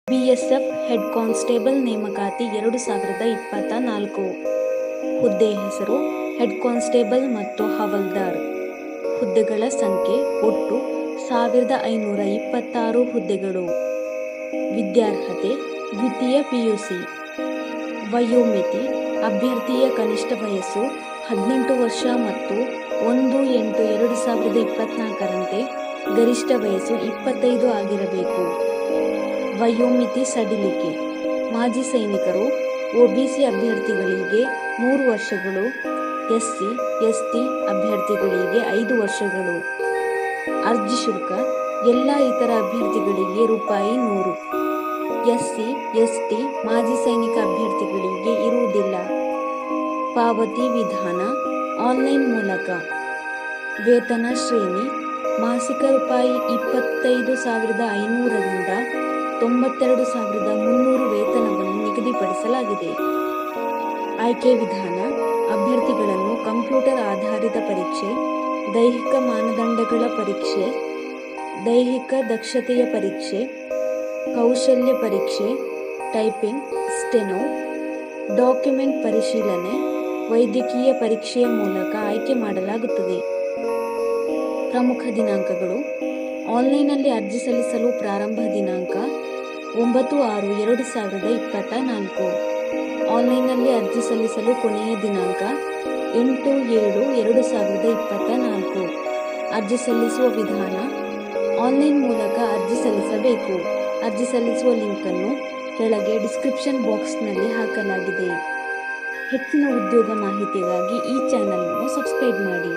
BSF head constable ನೇಮಕಾತಿ 2024 ಹುದ್ದೆ ಹೆಸರು ಹೆಡ್ ಕಾನ್ಸ್ಟೇಬಲ್ ಮತ್ತು ಹವಾಲ್ದಾರ್. ಹುದ್ದೆಗಳ ಸಂಖ್ಯೆ ಒಟ್ಟು 1526 ಹುದ್ದೆಗಳು. ವಿದ್ಯಾರ್ಹತೆ ದ್ವಿತೀಯ ಪಿಯುಸಿ. ವಯೋಮಿತಿ ಅಭ್ಯರ್ಥಿಯ ಕನಿಷ್ಠ ವಯಸ್ಸು 18 ವರ್ಷ ಮತ್ತು 1/8/2024ರಂತೆ ಗರಿಷ್ಠ ವಯಸ್ಸು 25 ಆಗಿರಬೇಕು. ವಯೋಮಿತಿ ಸಡಿಲಿಕೆ. ಮಾಜಿ ಸೈನಿಕರು, ಒಬಿಸಿ ಅಭ್ಯರ್ಥಿಗಳಿಗೆ 3 ವರ್ಷಗಳು, ಎಸ್ಸಿ, ಎಸ್ಟಿ ಅಭ್ಯರ್ಥಿಗಳಿಗೆ 5 ವರ್ಷಗಳು. ಅರ್ಜಿ ಶುಲ್ಕ ಎಲ್ಲ ಇತರ ಅಭ್ಯರ್ಥಿಗಳಿಗೆ ₹100. ಎಸ್ಸಿ, ಎಸ್ಟಿ, ಮಾಜಿ ಸೈನಿಕ ಅಭ್ಯರ್ಥಿಗಳಿಗೆ ಇರುವುದಿಲ್ಲ. ಪಾವತಿ ವಿಧಾನ ಆನ್ಲೈನ್ ಮೂಲಕ. ವೇತನ ಶ್ರೇಣಿ ಮಾಸಿಕ ₹25,500ರಿಂದ 92,300 ವೇತನವನ್ನು ನಿಗದಿಪಡಿಸಲಾಗಿದೆ. ಆಯ್ಕೆ ವಿಧಾನ ಅಭ್ಯರ್ಥಿಗಳನ್ನು ಕಂಪ್ಯೂಟರ್ ಆಧಾರಿತ ಪರೀಕ್ಷೆ, ದೈಹಿಕ ಮಾನದಂಡಗಳ ಪರೀಕ್ಷೆ, ದೈಹಿಕ ದಕ್ಷತೆಯ ಪರೀಕ್ಷೆ, ಕೌಶಲ್ಯ ಪರೀಕ್ಷೆ, ಟೈಪಿಂಗ್, ಸ್ಟೆನೋ, ಡಾಕ್ಯುಮೆಂಟ್ ಪರಿಶೀಲನೆ, ವೈದ್ಯಕೀಯ ಪರೀಕ್ಷೆಯ ಮೂಲಕ ಆಯ್ಕೆ ಮಾಡಲಾಗುತ್ತದೆ. ಪ್ರಮುಖ ದಿನಾಂಕಗಳು. ಆನ್ಲೈನ್ನಲ್ಲಿ ಅರ್ಜಿ ಸಲ್ಲಿಸಲು ಪ್ರಾರಂಭ ದಿನಾಂಕ 9/6/2024. ಆನ್ಲೈನ್ನಲ್ಲಿ ಅರ್ಜಿ ಸಲ್ಲಿಸಲು ಕೊನೆಯ ದಿನಾಂಕ 8/7/2024. ಅರ್ಜಿ ಸಲ್ಲಿಸುವ ವಿಧಾನ ಆನ್ಲೈನ್ ಮೂಲಕ ಅರ್ಜಿ ಸಲ್ಲಿಸಬೇಕು. ಅರ್ಜಿ ಸಲ್ಲಿಸುವ ಲಿಂಕನ್ನು ಕೆಳಗೆ ಡಿಸ್ಕ್ರಿಪ್ಷನ್ ಬಾಕ್ಸ್ನಲ್ಲಿ ಹಾಕಲಾಗಿದೆ. ಹೆಚ್ಚಿನ ಉದ್ಯೋಗ ಮಾಹಿತಿಗಾಗಿ ಈ ಚಾನೆಲ್ ಅನ್ನು ಸಬ್ಸ್ಕ್ರೈಬ್ ಮಾಡಿ.